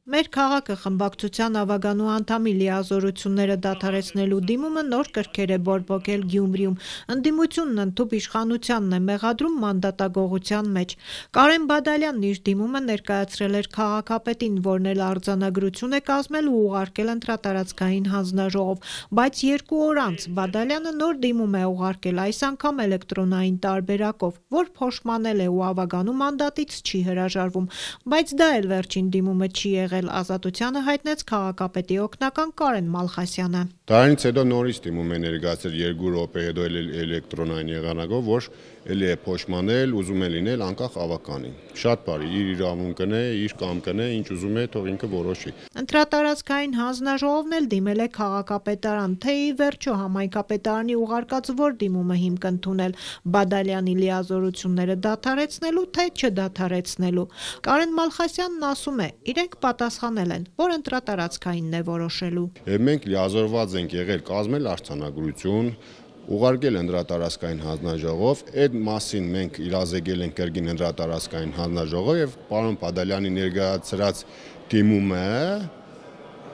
Մեր քաղաքը խմբակցության ավագանու անդամի լիազորությունները դադարեցնելու դիմումը նոր կրքեր է բորբոքել Գյումրիում։ Ընդդիմությունն ընդհուպ իշխանությանն է մեղադրում մանդատագողության մեջ։ Կարեն Բադալյանն իր դիմումը ներկայացրել էր քաղաքապետին, որն էլ արձանագրություն է կազմել ու ուղարկել ընտրատարածքային հանձնաժողով, բայց 2 օր անց Բադալյանը նոր դիմում է ուղարկել, այս անգամ էլեկտրոնային տարբերակով, որ փոշմանել է ու ավագանու մանդատից չի հրաժարվում, բայց դա էլ վերջին դիմումը չի եղել, Ազատությանը հայտնեց քաղաքապետի օգնական Կարեն Մալխասյանը։ Դրանից հետո նորից դիմում է ներկայացել 2 րոպե հետո էլեկտրոնային եղանակով, որ էլի է փոշմանել, ուզում է լինել անկախ ավականին։ Շատ բարի, իր իրավունքն է, իր կամքն է, ինչ ուզում է, թող ինքը որոշի։ Ընտրատարածքային հանձնաժողովն էլ դիմել է քաղաքապետարան, թե ի վերջո համայնքապետարանի ուղարկած որ դիմումը հիմք ընդունել, Բադալյանի լիազորությունները դադարեցնելու, թե չդադարեցնելու։ Կարեն Մալխասյանն ասում է, իրենք պատասխանել են, որ ընտրատարածքայինն է որոշելու։ Մենք լիազորված ենք եղել կազմել արձանագրություն, ուղարկել ընտրատարածքային հանձնաժողով, այդ մասին մենք իրազեկել ենք կրկին ընտրատարածքային հանձնաժողով եւ պարոն Բադալյանի ներկայացրած դիմումը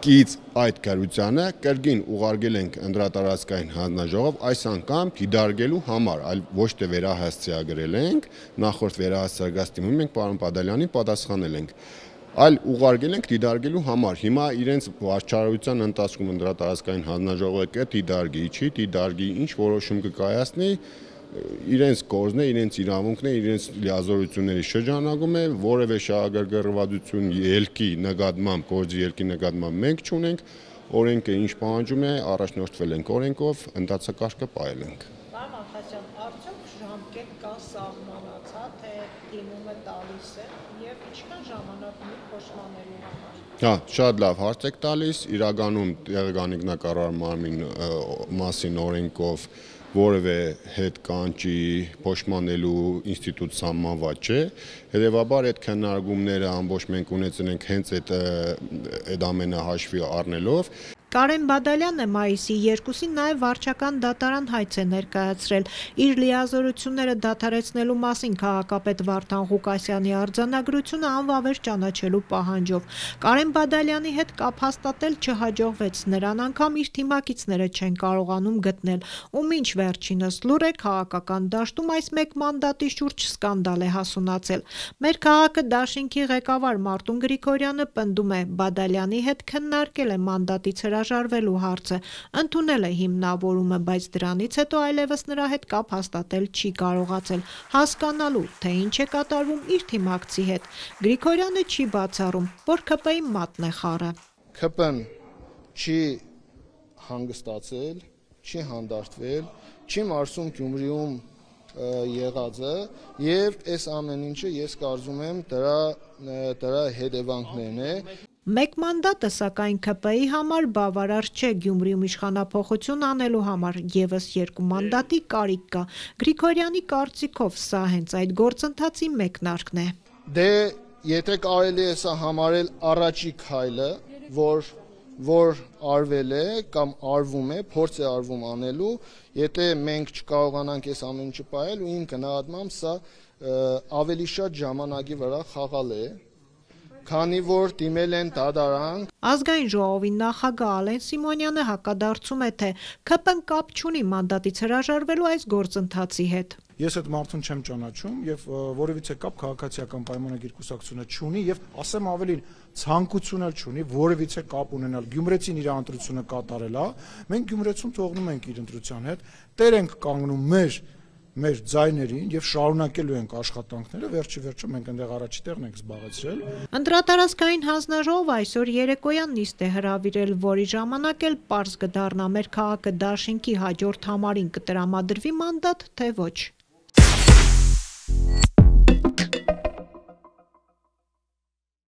կից այդ քարությանը կրկին ուղարկել ենք ընտրատարածքային հանձնաժողով, այս անգամ դիդարգելու համար, այլ ոչ թե վերահասցեագրել ենք, նախորդ վերահասցեագրած դիմում մենք պարոն Բադալյանին պատասխանել ենք, այլ ուղարկել ենք դիդարգելու համար։ Հիմա իրենց վարչարարության ընթացքում ընտրատարածքային հանձնաժողովը կդիդարգի, չի դիդարգի, ինչ որոշում կկայացնի, իրենց գործն է, իրենց իրավունքն է, իրենց լիազորությունների շրջանակում է, որևէ շահագրգռվածություն ելքի նկատմամբ, գործի ելքի նկատմամբ մենք չունենք, օրենքը ինչ պահանջում է, առաջնորդվել ենք օրենքով, ընթացակարգը պահել ենք։ Պարոն Մալխասյան, արդյոք ժամկետ կա սահմանացած, թե դիմումը տալիս է եւ ինչքան ժամանակ ունի փոշմանելու համար։ Հա, շատ լավ հարց եք տալիս, իրականում տեղեկանիկնակառավար մարմին մասին օրենքով որևէ հետ կանչի փոշմանելու ինստիտուտ սահմանված չէ, հետևաբար այդ քննարկումները ամբողջ մենք ունեցել ենք հենց այդ ամենը հաշվի առնելով։ Կարեն Բադալյանը մայիսի 2-ին նաև վարչական դատարան հայց է ներկայացրել իր լիազորությունները դադարեցնելու մասին քաղաքապետ Վարդան Ղուկասյանի արձանագրությունը անվավեր ճանաչելու պահանջով։ Կարեն Բադալյանի հետ կապ հաստատել չհաջողվեց, նրան անգամ իր թիմակիցները չեն կարողանում գտնել, ու մինչ վերջինս լուր է քաղաքական դաշտում այս մեկ մանդատի շուրջ սկանդալ է հասունացել։ Մեր քաղաքը դաշինքի ղեկավար Մարտուն Գրիգորյանը պնդում է, Բադալյանի հետ քննարկել է մանդատից հրաժարվելու հարցը, ընդունել է հիմնավորումը, բայց դրանից հետո այլևս նրա հետ կապ հաստատել չի կարողացել, հասկանալու, թե ինչ է կատարվում իր թիմակցի հետ։ Գրիգորյանը չի բացառում, որ ՔՊ-ի մատն է խառը։ ՔՊ-ն չի հանգստացել, չի հանդարտվել, չի մարսում Գյումրիում եղածը եւ այս ամեն ինչը ես կարծում եմ դրա հետևանքներն է։ Մեկ մանդատը սակայն ՔՊ-ի համար բավարար չէ Գյումրիում իշխանափոխություն անելու համար, եւս 2 մանդատի կարիք կա։ Գրիգորյանի կարծիքով սա հենց այդ գործընթացի մեկնարկն է։ Դե եթե կարելի է սա համարել առաջի քայլը, որ արվել է կամ արվում է, փորձ է արվում անելու, եթե մենք չկարողանանք այս ամեն ինչը պահել ու իմ գնահատմամբ սա ավելի շատ ժամանակի վրա խաղալ է, քանի որ դիմել են դատարան։ Ազգային ժողովի նախագահ Ալեն Սիմոնյանը հակադարձում է, թե ՔՊ-ն կապ չունի մանդատից հրաժարվելու այս գործընթացի հետ։ Ես այդ մարդուն չեմ ճանաչում եւ որևիցե կապ քաղաքացիական պայմանագիր կուսակցությունը չունի եւ ասեմ ավելին ցանկություն էլ չունի որևիցե կապ ունենալ։ Գյումրեցին իր ընտրությունը կատարել է, մենք Գյումրեցում թողնում ենք իր ընտրության հետ, տեր ենք կանգնում մեր ձայներին եւ շարունակելու ենք աշխատանքները, վերջը մենք այնտեղ առաջի տեղն ենք զբաղեցրել։ Ընտրատարածքային հանձնաժողովը այսօր երեկոյան նիստ է հրավիրել, որի ժամանակ էլ պարզ կդառնա մեր քաղաքը դաշինքի հաջորդ համարին կտրամադրվի մանդատ, թե ոչ։